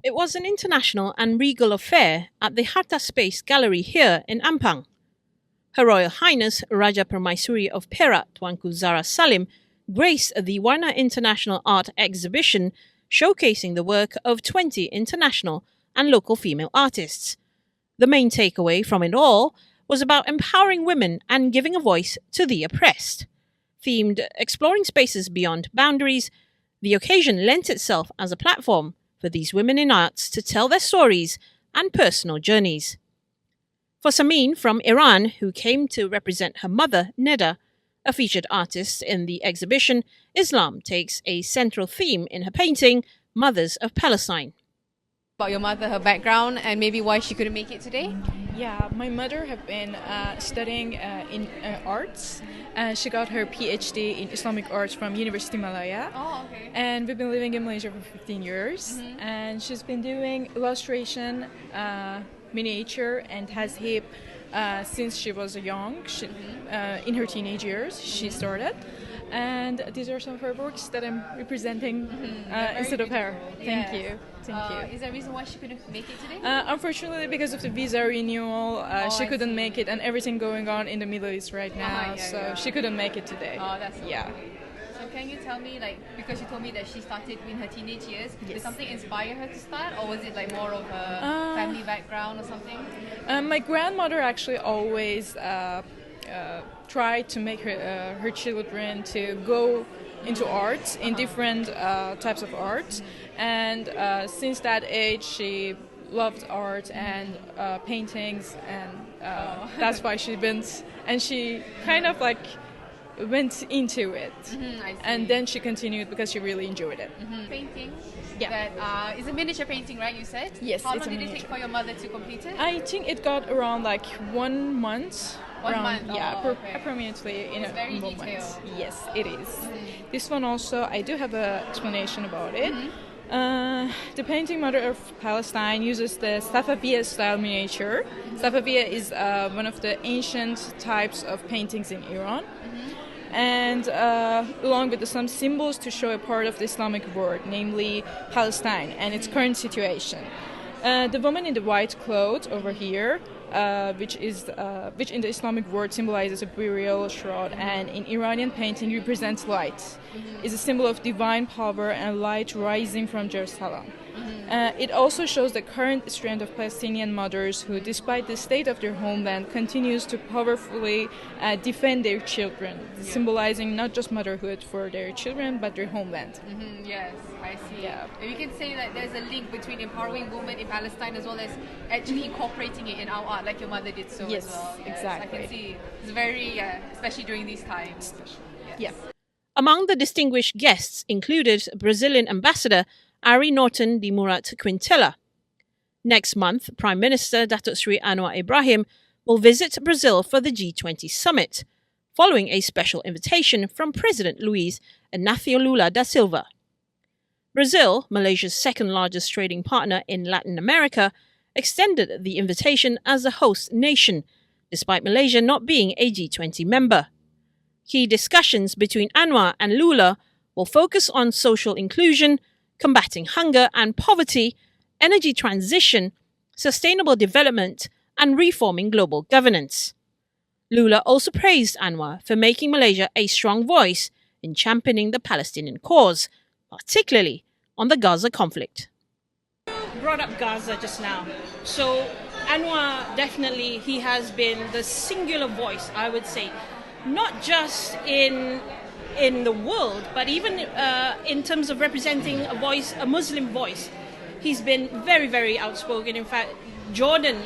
It was an international and regal affair at the Harta Space Gallery here in Ampang. Her Royal Highness Raja Permaisuri of Perak, Tuanku Zara Salim, graced the Warna International Art Exhibition, showcasing the work of 20 international and local female artists. The main takeaway from it all was about empowering women and giving a voice to the oppressed. Themed Exploring Spaces Beyond Boundaries, the occasion lent itself as a platform for these women in arts to tell their stories and personal journeys. For Samin from Iran, who came to represent her mother, Neda, a featured artist in the exhibition, Islam takes a central theme in her painting, Mothers of Palestine. About your mother, her background, and maybe why she couldn't make it today? Yeah, my mother have been studying in arts. She got her PhD in Islamic arts from University Malaya. Oh, okay. And we've been living in Malaysia for 15 years. And she's been doing illustration, miniature, and tazeeb since she was young. In her teenage years, she started. And these are some of her works that I'm representing instead of her. Thank you. Thank you. Is there a reason why she couldn't make it today? Unfortunately, because of the visa renewal, she couldn't make it, and everything going on in the Middle East right now, she couldn't make it today. Oh, that's yeah. So can you tell me, because you told me that she started in her teenage years, did something inspire her to start, or was it more of her family background or something? My grandmother actually always tried to make her children to go into art in different types of art, and since that age she loved art and paintings, and that's why she went, and she kind of went into it, and then she continued because she really enjoyed it. Painting? Yeah. That is a miniature painting, right, you said? Yes. How long did it take for your mother to complete it? I think it got around 1 month. One month? Yeah, okay. approximately in it's a very moment. detailed. Yes, it is. This one also, I do have an explanation about it. The painting Mother of Palestine uses the Safaviya style miniature. Safaviya is one of the ancient types of paintings in Iran. And along with some symbols to show a part of the Islamic world, namely Palestine and its current situation. The woman in the white cloth over here, which in the Islamic world symbolizes a burial shroud, and in Iranian painting represents light, is a symbol of divine power and light rising from Jerusalem. It also shows the current strength of Palestinian mothers who, despite the state of their homeland, continues to powerfully defend their children, symbolizing not just motherhood for their children, but their homeland. Yes, I see. Yeah. We can say that there's a link between empowering women in Palestine as well as actually incorporating it in our art, like your mother did so Yes, as well. Yes, exactly. I can see. It's very, especially during these times. Yeah. Among the distinguished guests included Brazilian Ambassador Ari Norton de Murat Quintela. Next month, Prime Minister Datuk Sri Anwar Ibrahim will visit Brazil for the G20 summit, following a special invitation from President Luiz Inácio Lula da Silva. Brazil, Malaysia's second-largest trading partner in Latin America, extended the invitation as a host nation, despite Malaysia not being a G20 member. Key discussions between Anwar and Lula will focus on social inclusion, combating hunger and poverty, energy transition, sustainable development, and reforming global governance. Lula also praised Anwar for making Malaysia a strong voice in championing the Palestinian cause, particularly on the Gaza conflict. Brought up Gaza just now. So Anwar, definitely, he has been the singular voice, I would say, not just in the world, but even in terms of representing a voice, a Muslim voice. He's been very, very outspoken. In fact, Jordan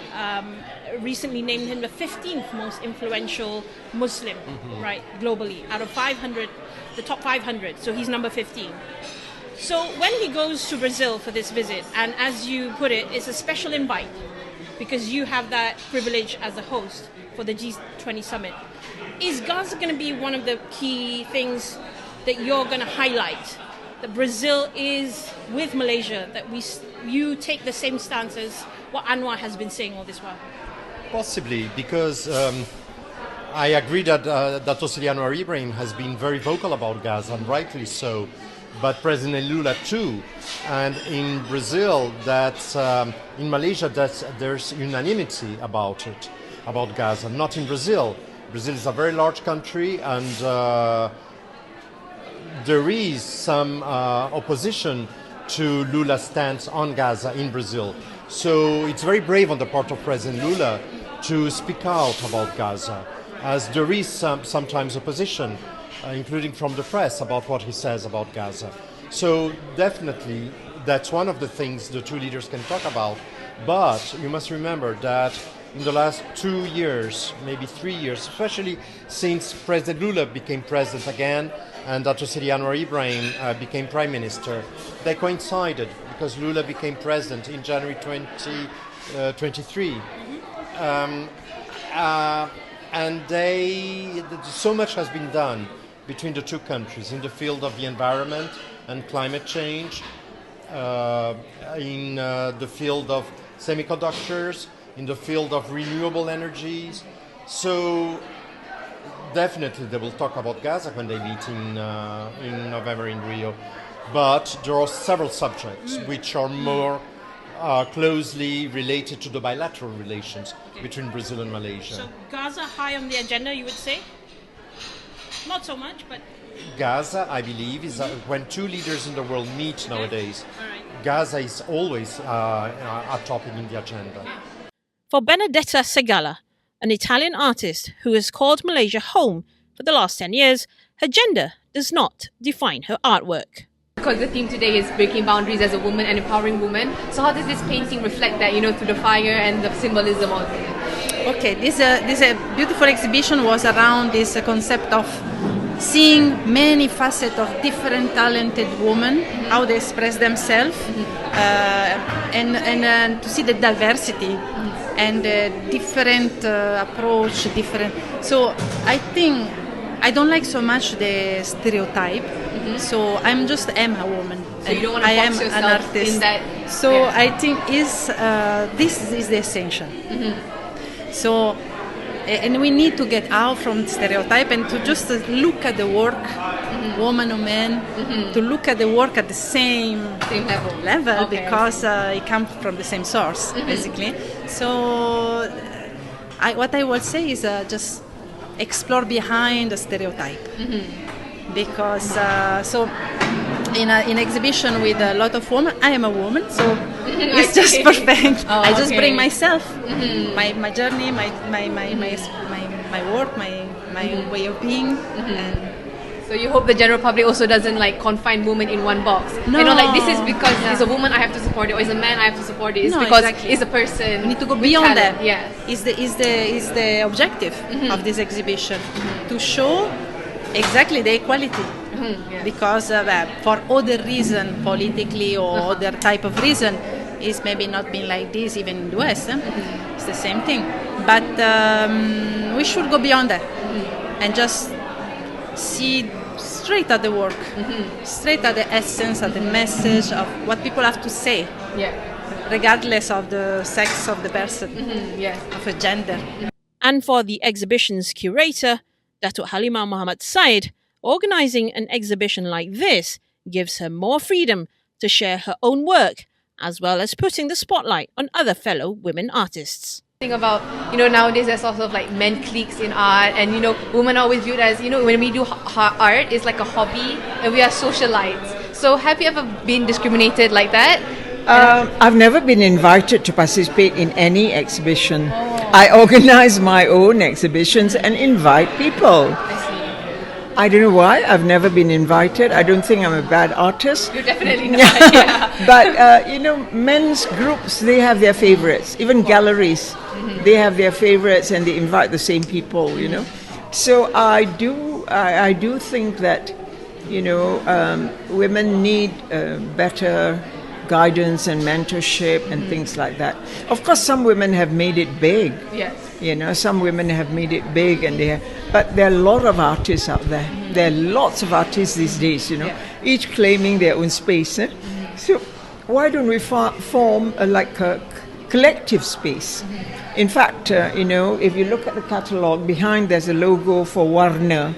recently named him the 15th most influential Muslim, right, globally, out of 500, the top 500. So he's number 15. So when he goes to Brazil for this visit, and as you put it, it's a special invite because you have that privilege as a host for the G20 summit. Is Gaza going to be one of the key things that you're going to highlight? That Brazil is with Malaysia, that you take the same stance as what Anwar has been saying all this while? Possibly, because I agree that Dr. Anwar Ibrahim has been very vocal about Gaza, and rightly so. but President Lula too. And in Brazil, in Malaysia, there's unanimity about it, about Gaza. Not in Brazil. Brazil is a very large country, and there is some opposition to Lula's stance on Gaza in Brazil. So it's very brave on the part of President Lula to speak out about Gaza, as there is sometimes opposition, including from the press, about what he says about Gaza. So definitely, that's one of the things the two leaders can talk about. But you must remember that in the last 2 years, maybe 3 years, especially since President Lula became president again and Dr. Anwar Ibrahim became prime minister, they coincided because Lula became president in January 2023. And so much has been done between the two countries in the field of the environment and climate change, in the field of semiconductors, in the field of renewable energies. So definitely they will talk about Gaza when they meet in November in Rio. But there are several subjects which are more closely related to the bilateral relations between Brazil and Malaysia. So Gaza high on the agenda, you would say? Not so much, but... Gaza, I believe, is when two leaders in the world meet nowadays. All right. Gaza is always a topic in the agenda. For Benedetta Segala, an Italian artist who has called Malaysia home for the last 10 years, her gender does not define her artwork. Because the theme today is breaking boundaries as a woman and empowering women. So how does this painting reflect that, through the fire and the symbolism of it? Okay, this beautiful exhibition was around this concept of seeing many facets of different talented women, how they express themselves, and to see the diversity and different approach, different. So I think I don't like so much the stereotype. So am a woman. So you don't want to I am box an yourself artist. in that. So Yeah. I think this is the essential. So, and we need to get out from stereotype and to just look at the work, woman or man, to look at the work at the same level Okay. because it comes from the same source, basically. So, what I would say is just explore behind the stereotype. Because in an exhibition with a lot of women, I am a woman, so it's just perfect. I just bring myself, my journey, my work, my way of being. And So you hope the general public also doesn't confine women in one box. No. This is because it's a woman, I have to support it, or it's a man, I have to support it. It's No, because exactly. it's a person. we need to go with beyond talent. that. Yes. Is the objective of this exhibition to show exactly the equality. Yes. Because for other reason, politically or other type of reason, it's maybe not been like this even in the West. It's the same thing. But we should go beyond that and just see straight at the work, straight at the essence, at the message of what people have to say, Yeah. regardless of the sex of the person, Yes. of a gender. And for the exhibition's curator, Datuk Halimah Muhammad Said, organising an exhibition like this gives her more freedom to share her own work, as well as putting the spotlight on other fellow women artists. Think about, nowadays there's sort of men cliques in art, and women are always viewed as, when we do art, it's like a hobby and we are socialites. So have you ever been discriminated like that? I've never been invited to participate in any exhibition. I organize my own exhibitions and invite people. I don't know why. I've never been invited. I don't think I'm a bad artist. You're definitely not. Yeah. But, men's groups, they have their favorites. Even galleries, they have their favorites and they invite the same people, So I do think that, women need better guidance and mentorship and things like that. Of course, some women have made it big. Yes. Some women have made it big, but there are a lot of artists out there. There are lots of artists these days, each claiming their own space. So why don't we form a collective space? In fact, if you look at the catalogue, behind there's a logo for Warna,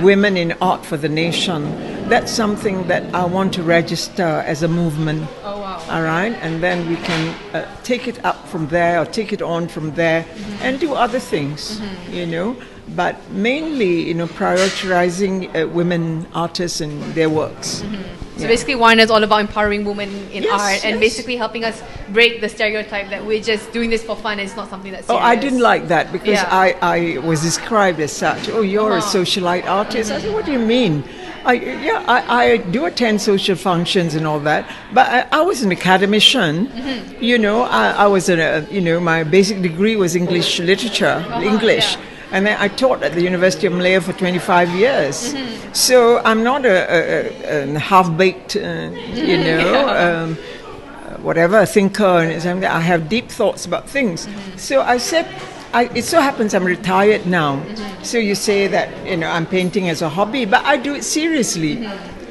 Women in Art for the Nation. that's something that I want to register as a movement. Oh wow. All right, and then we can take it up from there or take it on from there and do other things, you know. But mainly, you know, prioritizing women artists and their works. So basically, Warna is all about empowering women in Yes, art and yes. basically helping us break the stereotype that we're just doing this for fun and it's not something that's Oh, serious. I didn't like that because Yeah. I was described as such. Oh, you're a socialite artist. I said, what do you mean? I do attend social functions and all that, but I was an academician. You know, I was my basic degree was English literature, English. And then I taught at the University of Malaya for 25 years. So I'm not a half-baked, whatever, thinker. And something. I have deep thoughts about things. So I said, it so happens I'm retired now. So you say that, you know, I'm painting as a hobby, but I do it seriously.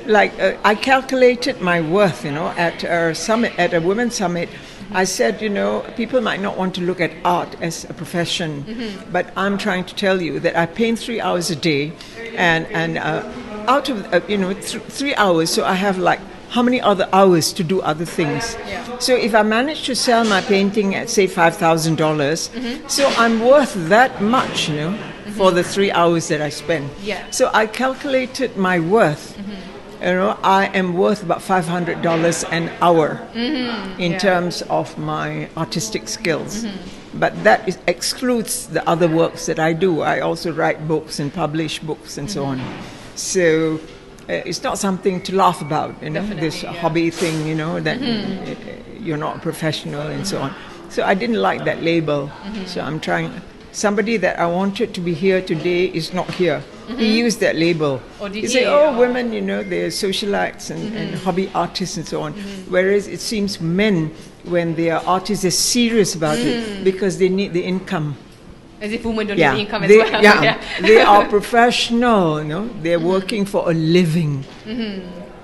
Like I calculated my worth, you know, at a women's summit. I said, you know, people might not want to look at art as a profession, but I'm trying to tell you that I paint 3 hours a day, and out of 3 hours, so I have like how many other hours to do other things. So if I manage to sell my painting at say $5,000, so I'm worth that much, you know, for the 3 hours that I spend. So I calculated my worth. You know, I am worth about $500 an hour in terms of my artistic skills. But that excludes the other works that I do. I also write books and publish books and so on. So it's not something to laugh about, you know, this hobby thing, you know, that you're not a professional and so on. So I didn't like that label. So I'm trying. Somebody that I wanted to be here today is not here. He used that label. He said, women, you know, they're socialites and hobby artists and so on. Whereas it seems men, when they are artists, they're serious about it because they need the income. As if women don't need the income as well. They are professional, you know, they're working for a living.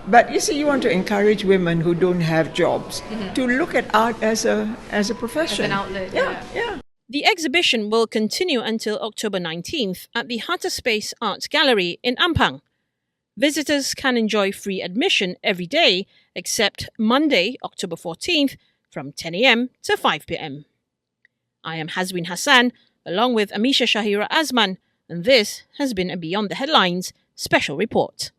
But you see, you want to encourage women who don't have jobs to look at art as a profession. As an outlet. Yeah. The exhibition will continue until October 19th at the Hatta Space Art Gallery in Ampang. Visitors can enjoy free admission every day except Monday, October 14th from 10 a.m. to 5 p.m. I am Hazwin Hassan along with Amisha Shahira Azman, and this has been a Beyond the Headlines special report.